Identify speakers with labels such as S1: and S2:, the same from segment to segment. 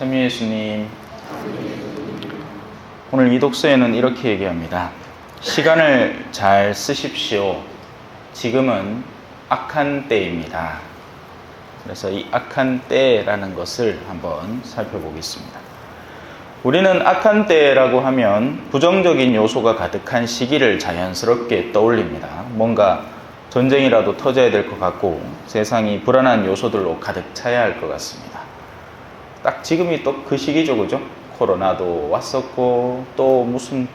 S1: 참 예수님, 오늘 이 독서에는 이렇게 얘기합니다. 시간을 잘 쓰십시오. 지금은 악한 때입니다. 그래서 이 악한 때라는 것을 한번 살펴보겠습니다. 우리는 악한 때라고 하면 부정적인 요소가 가득한 시기를 자연스럽게 떠올립니다. 뭔가 전쟁이라도 터져야 될 것 같고 세상이 불안한 요소들로 가득 차야 할 것 같습니다. 딱 지금이 또 그 시기죠, 그죠? 코로나도 왔었고 또 무슨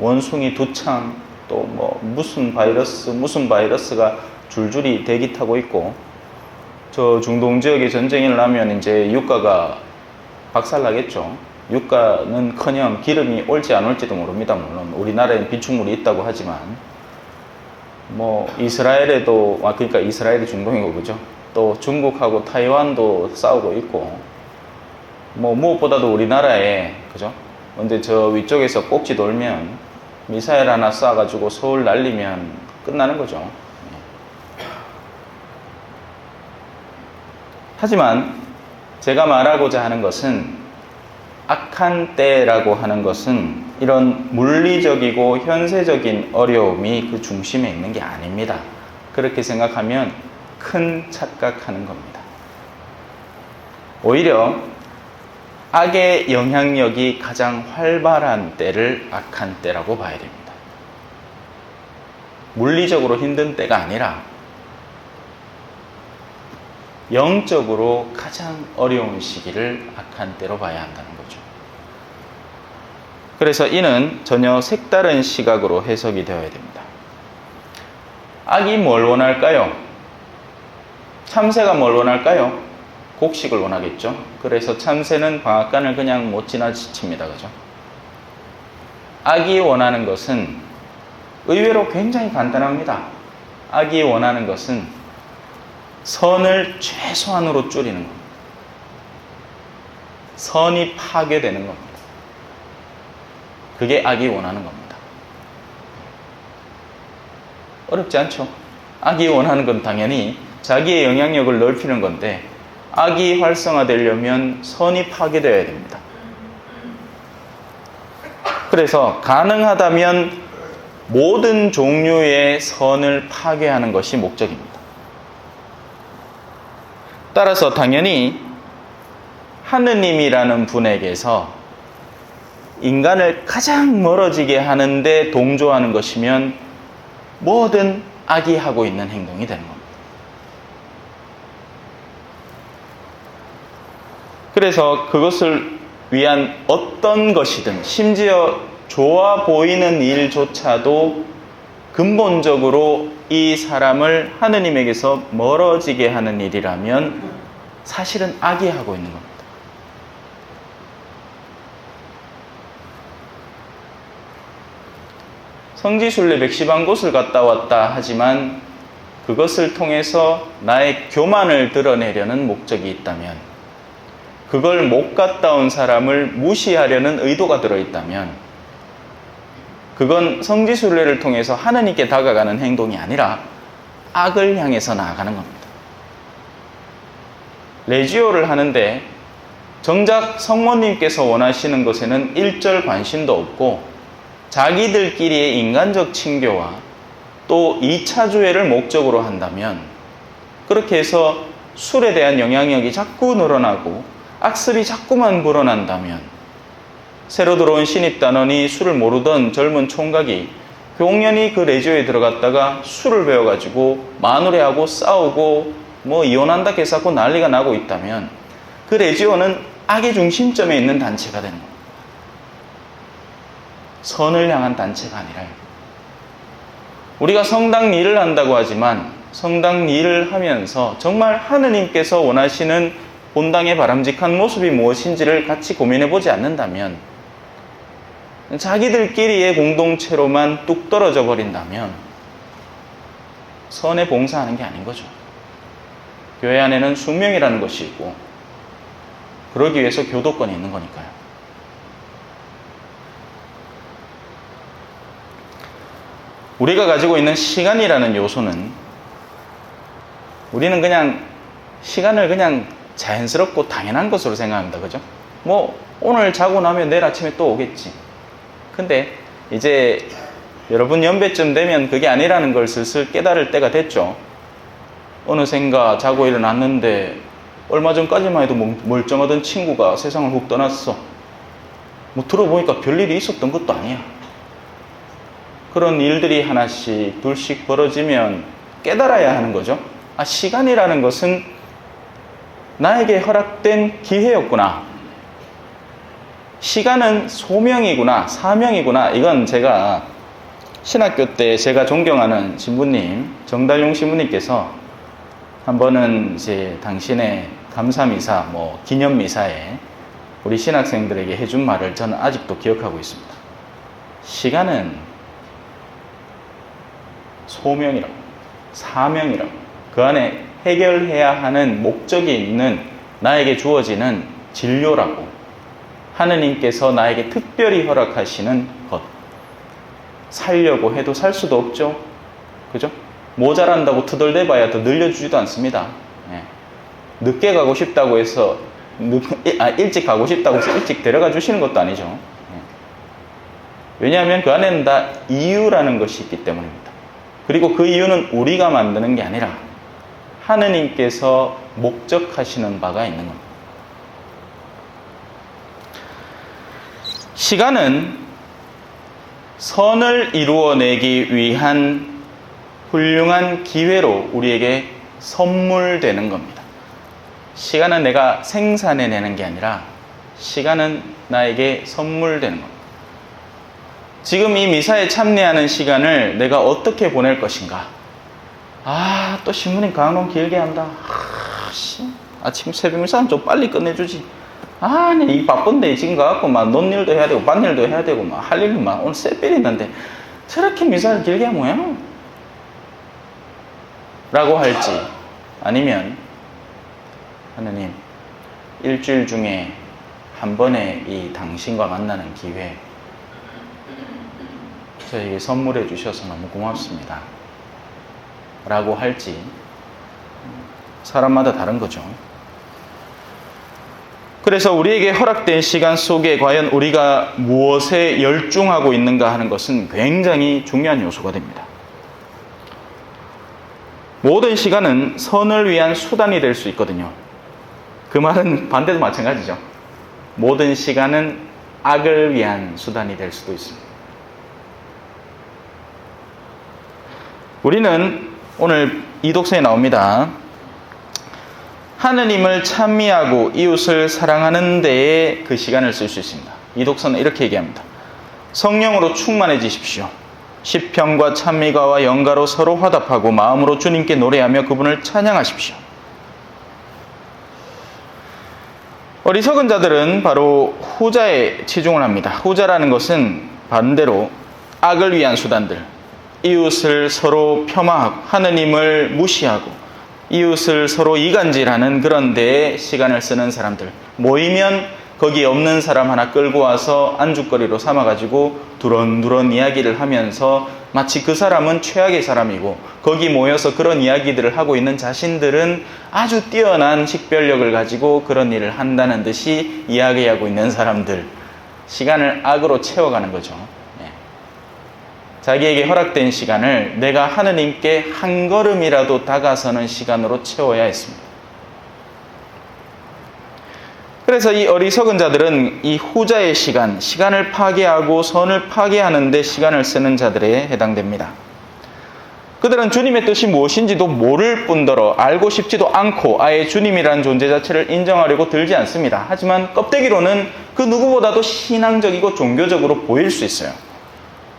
S1: 원숭이 두창, 또 뭐 무슨 바이러스가 줄줄이 대기 타고 있고, 저 중동 지역에 전쟁이 나면 이제 유가가 박살나겠죠. 유가는커녕 기름이 올지 안 올지도 모릅니다. 물론 우리나라에는 비축물이 있다고 하지만 뭐 이스라엘에도, 그러니까 이스라엘이 중동이고, 그죠? 또 중국하고 타이완도 싸우고 있고, 뭐 무엇보다도 우리나라에, 그죠? 근데 저 위쪽에서 꼭지 돌면 미사일 하나 쏴가지고 서울 날리면 끝나는 거죠. 하지만 제가 말하고자 하는 것은, 악한 때라고 하는 것은 이런 물리적이고 현세적인 어려움이 그 중심에 있는 게 아닙니다. 그렇게 생각하면 큰 착각하는 겁니다. 오히려 악의 영향력이 가장 활발한 때를 악한 때라고 봐야 됩니다. 물리적으로 힘든 때가 아니라 영적으로 가장 어려운 시기를 악한 때로 봐야 한다는 거죠. 그래서 이는 전혀 색다른 시각으로 해석이 되어야 됩니다. 악이 뭘 원할까요? 참새가 뭘 원할까요? 곡식을 원하겠죠. 그래서 참새는 방앗간을 그냥 못 지나칩니다. 그죠? 악이 원하는 것은 의외로 굉장히 간단합니다. 악이 원하는 것은 선을 최소한으로 줄이는 겁니다. 선이 파괴되는 겁니다. 그게 악이 원하는 겁니다. 어렵지 않죠? 악이 원하는 건 당연히 자기의 영향력을 넓히는 건데, 악이 활성화되려면 선이 파괴되어야 됩니다. 그래서 가능하다면 모든 종류의 선을 파괴하는 것이 목적입니다. 따라서 당연히 하느님이라는 분에게서 인간을 가장 멀어지게 하는데 동조하는 것이면 모든 악이 하고 있는 행동이 되는 겁니다. 그래서 그것을 위한 어떤 것이든, 심지어 좋아 보이는 일조차도 근본적으로 이 사람을 하느님에게서 멀어지게 하는 일이라면 사실은 악이 하고 있는 겁니다. 성지순례 110한 곳을 갔다 왔다 하지만 그것을 통해서 나의 교만을 드러내려는 목적이 있다면, 그걸 못 갔다 온 사람을 무시하려는 의도가 들어있다면, 그건 성지순례를 통해서 하느님께 다가가는 행동이 아니라 악을 향해서 나아가는 겁니다. 레지오를 하는데 정작 성모님께서 원하시는 것에는 일절 관심도 없고, 자기들끼리의 인간적 친교와 또 2차 주회를 목적으로 한다면, 그렇게 해서 술에 대한 영향력이 자꾸 늘어나고 악습이 자꾸만 불어난다면, 새로 들어온 신입단원이 술을 모르던 젊은 총각이 공연히 그 레지오에 들어갔다가 술을 배워가지고 마누라하고 싸우고 뭐 이혼한다 해서 난리가 나고 있다면, 그 레지오는 악의 중심점에 있는 단체가 되는 겁니다. 선을 향한 단체가 아니라요. 우리가 성당 일을 한다고 하지만 성당 일을 하면서 정말 하느님께서 원하시는 본당의 바람직한 모습이 무엇인지를 같이 고민해 보지 않는다면, 자기들끼리의 공동체로만 뚝 떨어져 버린다면 선에 봉사하는 게 아닌 거죠. 교회 안에는 숙명이라는 것이 있고, 그러기 위해서 교도권이 있는 거니까요. 우리가 가지고 있는 시간이라는 요소는, 우리는 그냥 시간을 그냥 자연스럽고 당연한 것으로 생각합니다. 그죠? 뭐 오늘 자고 나면 내일 아침에 또 오겠지. 근데 이제 여러분 연배쯤 되면 그게 아니라는 걸 슬슬 깨달을 때가 됐죠. 어느샌가 자고 일어났는데 얼마 전까지만 해도 멀쩡하던 친구가 세상을 훅 떠났어. 뭐 들어보니까 별일이 있었던 것도 아니야. 그런 일들이 하나씩 둘씩 벌어지면 깨달아야 하는 거죠. 아, 시간이라는 것은 나에게 허락된 기회였구나. 시간은 소명이구나, 사명이구나. 이건 제가 신학교 때 제가 존경하는 신부님, 정달용 신부님께서 한 번은 이제 당신의 감사미사, 기념미사에 우리 신학생들에게 해준 말을 저는 아직도 기억하고 있습니다. 시간은 소명이라고, 사명이라고, 그 안에 해결해야 하는 목적이 있는 나에게 주어지는 진료라고, 하느님께서 나에게 특별히 허락하시는 것. 살려고 해도 살 수도 없죠. 그죠? 모자란다고 투덜대봐야 더 늘려주지도 않습니다. 예. 늦게 가고 싶다고 해서 일찍 가고 싶다고 해서 일찍 데려가 주시는 것도 아니죠. 예. 왜냐하면 그 안에는 다 이유라는 것이 있기 때문입니다. 그리고 그 이유는 우리가 만드는 게 아니라 하느님께서 목적하시는 바가 있는 겁니다. 시간은 선을 이루어내기 위한 훌륭한 기회로 우리에게 선물되는 겁니다. 시간은 내가 생산해내는 게 아니라 시간은 나에게 선물되는 겁니다. 지금 이 미사에 참여하는 시간을 내가 어떻게 보낼 것인가? 또 신부님 강론 길게 한다. 아침 새벽 미사는 좀 빨리 끝내주지. 이 바쁜데 지금 가갖고 막 논일도 해야 되고 밭일도 해야 되고 막 할 일도 막 오늘 쌔필 있는데 저렇게 미사를 길게 하면 뭐야? 라고 할지, 아니면 하느님 일주일 중에 한 번의 이 당신과 만나는 기회 저에게 선물해 주셔서 너무 고맙습니다 라고 할지, 사람마다 다른 거죠. 그래서 우리에게 허락된 시간 속에 과연 우리가 무엇에 열중하고 있는가 하는 것은 굉장히 중요한 요소가 됩니다. 모든 시간은 선을 위한 수단이 될 수 있거든요. 그 말은 반대도 마찬가지죠. 모든 시간은 악을 위한 수단이 될 수도 있습니다. 우리는 오늘 이 독서에 나옵니다. 하느님을 찬미하고 이웃을 사랑하는 데에 그 시간을 쓸 수 있습니다. 이 독서는 이렇게 얘기합니다. 성령으로 충만해지십시오. 시편과 찬미가와 연가로 서로 화답하고 마음으로 주님께 노래하며 그분을 찬양하십시오. 어리석은 자들은 바로 후자에 치중을 합니다. 후자라는 것은 반대로 악을 위한 수단들, 이웃을 서로 폄하하고 하느님을 무시하고 이웃을 서로 이간질하는 그런 데에 시간을 쓰는 사람들, 모이면 거기 없는 사람 하나 끌고 와서 안주거리로 삼아가지고 두런두런 이야기를 하면서 마치 그 사람은 최악의 사람이고 거기 모여서 그런 이야기들을 하고 있는 자신들은 아주 뛰어난 식별력을 가지고 그런 일을 한다는 듯이 이야기하고 있는 사람들, 시간을 악으로 채워가는 거죠. 자기에게 허락된 시간을 내가 하느님께 한 걸음이라도 다가서는 시간으로 채워야 했습니다. 그래서 이 어리석은 자들은 이 후자의 시간, 시간을 파괴하고 선을 파괴하는 데 시간을 쓰는 자들에 해당됩니다. 그들은 주님의 뜻이 무엇인지도 모를 뿐더러 알고 싶지도 않고 아예 주님이라는 존재 자체를 인정하려고 들지 않습니다. 하지만 껍데기로는 그 누구보다도 신앙적이고 종교적으로 보일 수 있어요.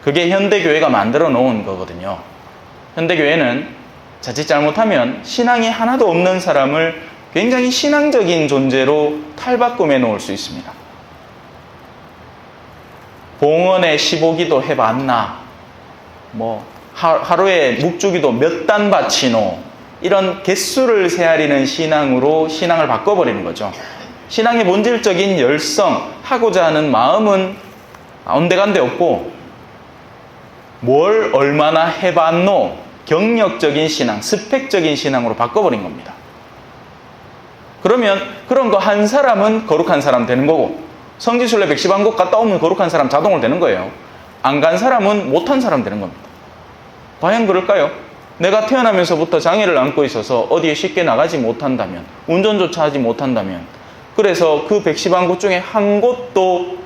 S1: 그게 현대교회가 만들어 놓은 거거든요. 현대교회는 자칫 잘못하면 신앙이 하나도 없는 사람을 굉장히 신앙적인 존재로 탈바꿈해 놓을 수 있습니다. 봉헌에 15기도 해봤나? 하루에 묵주기도 몇 단 바치노? 이런 개수를 세아리는 신앙으로 신앙을 바꿔버리는 거죠. 신앙의 본질적인 열성, 하고자 하는 마음은 온데간데 없고 뭘 얼마나 해봤노? 경력적인 신앙, 스펙적인 신앙으로 바꿔버린 겁니다. 그러면 그런 거 한 사람은 거룩한 사람 되는 거고, 성지순례 110왕국 갔다 오면 거룩한 사람 자동으로 되는 거예요. 안 간 사람은 못한 사람 되는 겁니다. 과연 그럴까요? 내가 태어나면서부터 장애를 안고 있어서 어디에 쉽게 나가지 못한다면, 운전조차 하지 못한다면, 그래서 그 110왕국 중에 한 곳도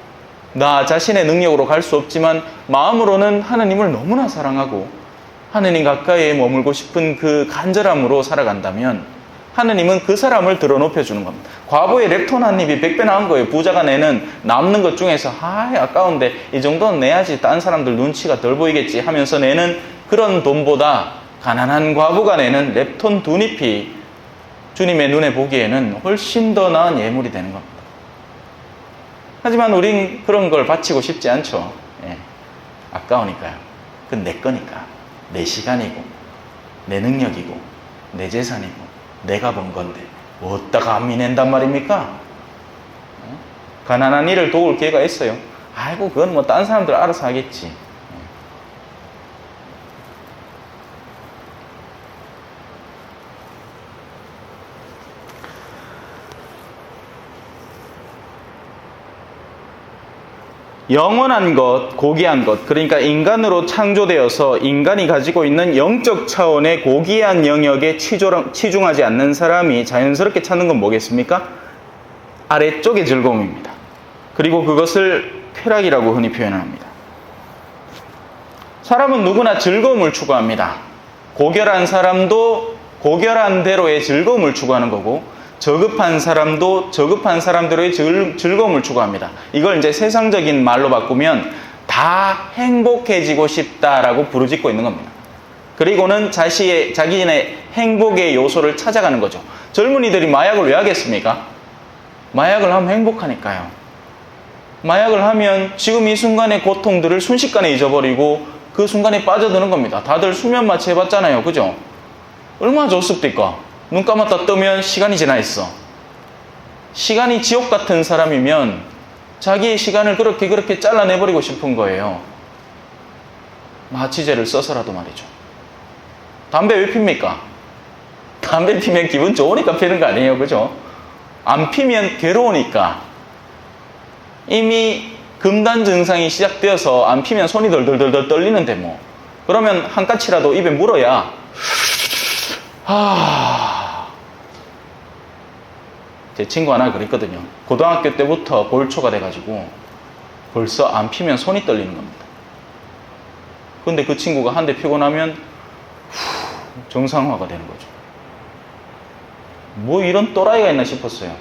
S1: 나 자신의 능력으로 갈 수 없지만 마음으로는 하느님을 너무나 사랑하고 하느님 가까이에 머물고 싶은 그 간절함으로 살아간다면 하느님은 그 사람을 들어 높여주는 겁니다. 과부의 랩톤 한 입이 100배 나은 거예요. 부자가 내는 남는 것 중에서 아까운데 이 정도는 내야지 딴 사람들 눈치가 덜 보이겠지 하면서 내는 그런 돈보다 가난한 과부가 내는 랩톤 두 잎이 주님의 눈에 보기에는 훨씬 더 나은 예물이 되는 겁니다. 하지만 우린 그런 걸 바치고 싶지 않죠. 예. 아까우니까요. 그건 내 거니까. 내 시간이고 내 능력이고 내 재산이고 내가 번 건데 어디다가 안 미낸단 말입니까? 가난한 이를 도울 기회가 있어요. 아이고 그건 뭐 다른 사람들 알아서 하겠지. 영원한 것, 고귀한 것, 그러니까 인간으로 창조되어서 인간이 가지고 있는 영적 차원의 고귀한 영역에 치중하지 않는 사람이 자연스럽게 찾는 건 뭐겠습니까? 아래쪽의 즐거움입니다. 그리고 그것을 쾌락이라고 흔히 표현합니다. 사람은 누구나 즐거움을 추구합니다. 고결한 사람도 고결한 대로의 즐거움을 추구하는 거고, 저급한 사람도 저급한 사람대로의 즐거움을 추구합니다. 이걸 이제 세상적인 말로 바꾸면 다 행복해지고 싶다라고 부르짖고 있는 겁니다. 그리고는 자기의 행복의 요소를 찾아가는 거죠. 젊은이들이 마약을 왜 하겠습니까? 마약을 하면 행복하니까요. 마약을 하면 지금 이 순간의 고통들을 순식간에 잊어버리고 그 순간에 빠져드는 겁니다. 다들 수면 마취 해봤잖아요. 그죠? 얼마나 좋습니까? 눈 감았다 뜨면 시간이 지나 있어. 시간이 지옥 같은 사람이면 자기의 시간을 그렇게 잘라내버리고 싶은 거예요. 마취제를 써서라도 말이죠. 담배 왜 핍니까? 담배 피면 기분 좋으니까 피는 거 아니에요. 그죠? 안 피면 괴로우니까. 이미 금단 증상이 시작되어서 안 피면 손이 덜덜덜 떨리는데 뭐. 그러면 한 까치라도 입에 물어야 제 친구 하나 그랬거든요. 고등학교 때부터 골초가 돼가지고 벌써 안 피면 손이 떨리는 겁니다. 근데 그 친구가 한 대 피고 나면 정상화가 되는 거죠. 뭐 이런 또라이가 있나 싶었어요.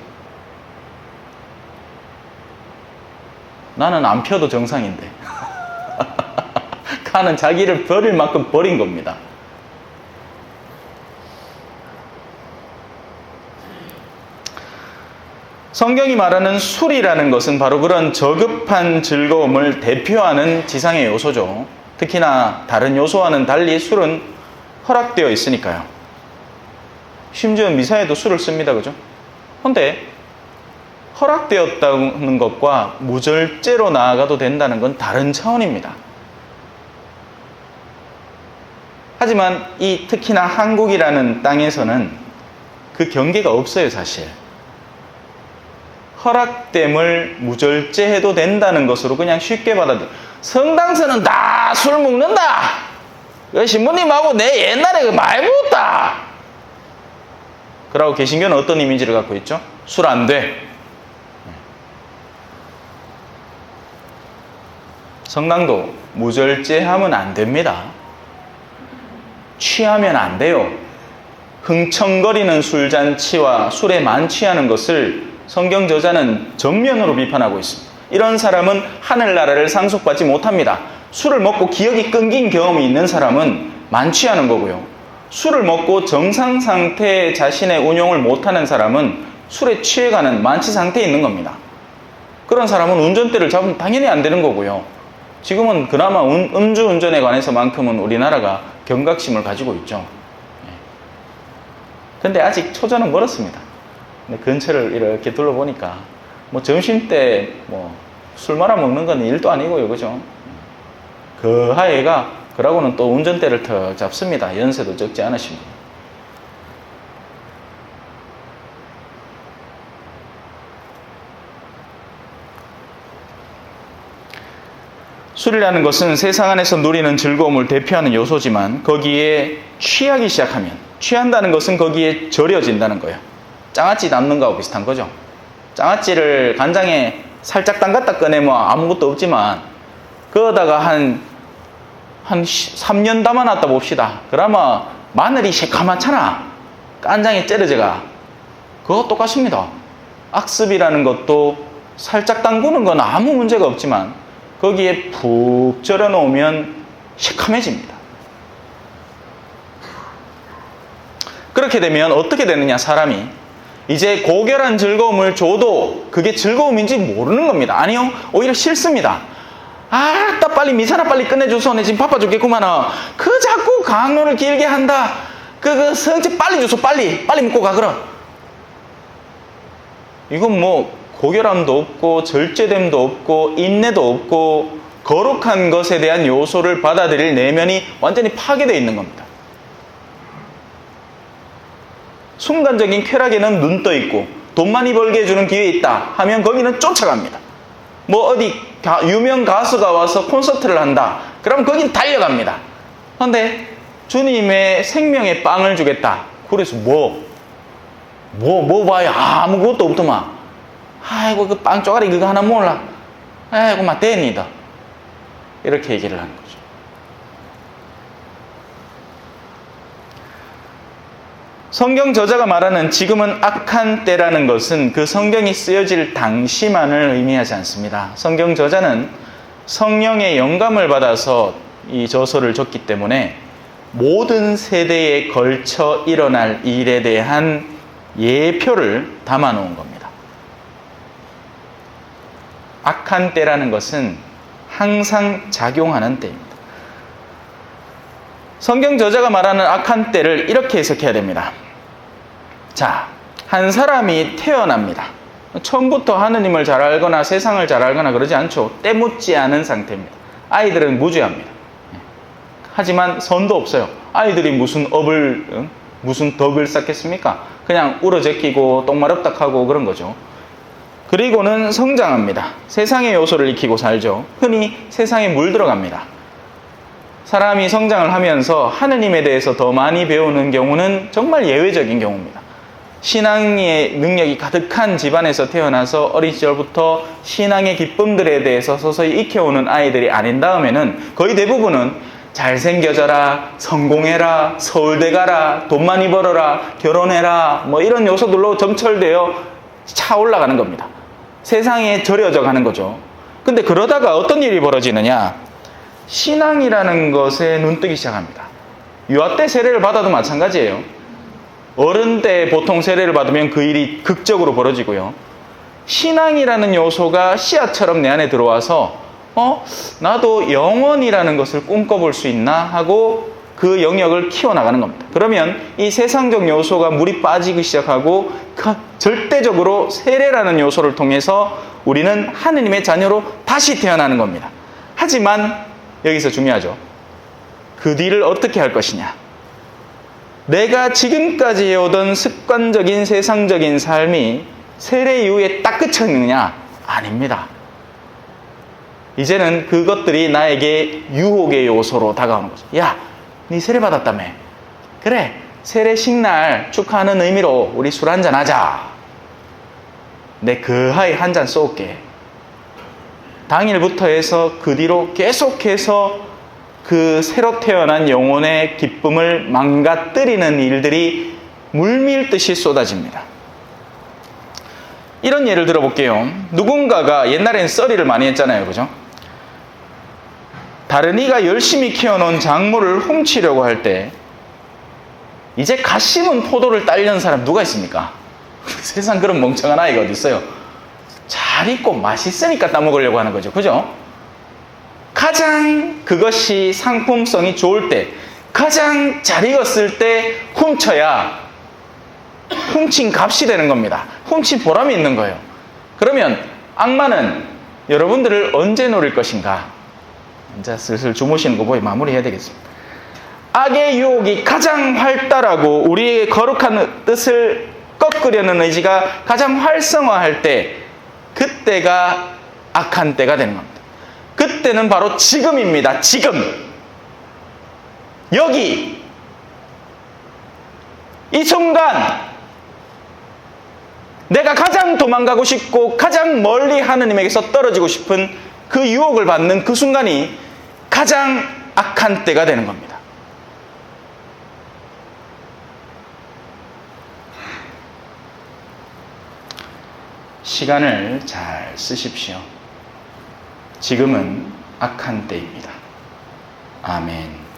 S1: 나는 안 펴도 정상인데 칸은 자기를 버릴 만큼 버린 겁니다. 성경이 말하는 술이라는 것은 바로 그런 저급한 즐거움을 대표하는 지상의 요소죠. 특히나 다른 요소와는 달리 술은 허락되어 있으니까요. 심지어 미사에도 술을 씁니다. 그죠? 그런데 허락되었다는 것과 무절제로 나아가도 된다는 건 다른 차원입니다. 하지만 특히나 한국이라는 땅에서는 그 경계가 없어요. 사실. 허락됨을 무절제해도 된다는 것으로 그냥 쉽게 성당서는 다 술 먹는다. 신부님하고 내 옛날에 많이 먹었다. 그러고 개신교는 어떤 이미지를 갖고 있죠? 술 안 돼. 성당도 무절제하면 안 됩니다. 취하면 안 돼요. 흥청거리는 술잔치와 술에 만취하는 것을 성경 저자는 정면으로 비판하고 있습니다. 이런 사람은 하늘나라를 상속받지 못합니다. 술을 먹고 기억이 끊긴 경험이 있는 사람은 만취하는 거고요. 술을 먹고 정상 상태의 자신의 운용을 못하는 사람은 술에 취해가는 만취 상태에 있는 겁니다. 그런 사람은 운전대를 잡으면 당연히 안 되는 거고요. 지금은 그나마 음주운전에 관해서만큼은 우리나라가 경각심을 가지고 있죠. 근데 아직 초전은 멀었습니다. 근데 근처를 이렇게 둘러보니까 뭐 점심때 뭐 술 말아 먹는 건 일도 아니고요. 그죠? 그 하에가 그러고는 또 운전대를 더 잡습니다. 연세도 적지 않으십니다. 술이라는 것은 세상 안에서 누리는 즐거움을 대표하는 요소지만 거기에 취하기 시작하면, 취한다는 것은 거기에 절여진다는 거예요. 장아찌 담는 거하고 비슷한 거죠. 장아찌를 간장에 살짝 담갔다 꺼내면 아무것도 없지만 그거다가 한 3년 담아놨다 봅시다. 그러면 마늘이 새카맣잖아. 간장에 째려져가. 그거 똑같습니다. 악습이라는 것도 살짝 담그는 건 아무 문제가 없지만 거기에 푹 절여 놓으면 새카매집니다. 그렇게 되면 어떻게 되느냐, 사람이 이제 고결한 즐거움을 줘도 그게 즐거움인지 모르는 겁니다. 아니요, 오히려 싫습니다. 아따 빨리 미사나 빨리 끝내줘서 내 지금 바빠 죽겠구만. 그 자꾸 강론을 길게 한다. 그 성질 빨리 줘서 빨리 먹고 가. 그럼 이건 뭐 고결함도 없고 절제됨도 없고 인내도 없고 거룩한 것에 대한 요소를 받아들일 내면이 완전히 파괴되어 있는 겁니다. 순간적인 쾌락에는 눈 떠 있고 돈 많이 벌게 해주는 기회 있다 하면 거기는 쫓아갑니다. 뭐 어디 유명 가수가 와서 콘서트를 한다 그러면 거긴 달려갑니다. 그런데 주님의 생명의 빵을 주겠다. 그래서 뭐 봐요. 아무것도 없더만. 아이고 그 빵 쪼가리 그거 하나 몰라. 아이고 막 대니다. 이렇게 얘기를 하는 거죠. 성경 저자가 말하는 지금은 악한 때라는 것은 그 성경이 쓰여질 당시만을 의미하지 않습니다. 성경 저자는 성령의 영감을 받아서 이 저서를 적기 때문에 모든 세대에 걸쳐 일어날 일에 대한 예표를 담아 놓은 겁니다. 악한 때라는 것은 항상 작용하는 때입니다. 성경 저자가 말하는 악한 때를 이렇게 해석해야 됩니다. 자, 한 사람이 태어납니다. 처음부터 하느님을 잘 알거나 세상을 잘 알거나 그러지 않죠. 때묻지 않은 상태입니다. 아이들은 무죄합니다. 하지만 선도 없어요. 아이들이 무슨 덕을 쌓겠습니까? 그냥 울어제끼고 똥마렵닥하고 그런 거죠. 그리고는 성장합니다. 세상의 요소를 익히고 살죠. 흔히 세상에 물들어갑니다. 사람이 성장을 하면서 하느님에 대해서 더 많이 배우는 경우는 정말 예외적인 경우입니다. 신앙의 능력이 가득한 집안에서 태어나서 어린 시절부터 신앙의 기쁨들에 대해서 서서히 익혀오는 아이들이 아닌 다음에는 거의 대부분은 잘생겨져라, 성공해라, 서울대 가라, 돈 많이 벌어라, 결혼해라 뭐 이런 요소들로 점철되어 차 올라가는 겁니다. 세상에 절여져 가는 거죠. 근데 그러다가 어떤 일이 벌어지느냐, 신앙이라는 것에 눈뜨기 시작합니다. 유아 때 세례를 받아도 마찬가지예요. 어른 때 보통 세례를 받으면 그 일이 극적으로 벌어지고요. 신앙이라는 요소가 씨앗처럼 내 안에 들어와서 나도 영원이라는 것을 꿈꿔볼 수 있나 하고 그 영역을 키워나가는 겁니다. 그러면 이 세상적 요소가 물이 빠지기 시작하고 절대적으로 세례라는 요소를 통해서 우리는 하느님의 자녀로 다시 태어나는 겁니다. 하지만 여기서 중요하죠. 그 뒤를 어떻게 할 것이냐. 내가 지금까지 해오던 습관적인 세상적인 삶이 세례 이후에 딱 그쳤느냐? 아닙니다. 이제는 그것들이 나에게 유혹의 요소로 다가오는 거죠. 야, 네 세례 받았다며. 그래, 세례식 날 축하하는 의미로 우리 술 한잔 하자. 내 그하에 한 잔 쏠게. 당일부터 해서 그 뒤로 계속해서 그 새로 태어난 영혼의 기쁨을 망가뜨리는 일들이 물밀듯이 쏟아집니다. 이런 예를 들어볼게요. 누군가가 옛날엔 썰이를 많이 했잖아요. 그죠? 다른 이가 열심히 키워놓은 작물을 훔치려고 할 때 이제 갓 심은 포도를 따려는 사람 누가 있습니까? 세상 그런 멍청한 아이가 어디 있어요? 잘 익고 맛있으니까 따먹으려고 하는 거죠. 그죠? 가장 그것이 상품성이 좋을 때, 가장 잘 익었을 때 훔쳐야 훔친 값이 되는 겁니다. 훔친 보람이 있는 거예요. 그러면 악마는 여러분들을 언제 노릴 것인가? 이제 슬슬 주무시는 거 보이 마무리해야 되겠습니다. 악의 유혹이 가장 활달하고 우리에게 거룩한 뜻을 꺾으려는 의지가 가장 활성화할 때, 그때가 악한 때가 되는 겁니다. 그때는 바로 지금입니다. 지금. 여기. 이 순간. 내가 가장 도망가고 싶고 가장 멀리 하느님에게서 떨어지고 싶은 그 유혹을 받는 그 순간이 가장 악한 때가 되는 겁니다. 시간을 잘 쓰십시오. 지금은 악한 때입니다. 아멘.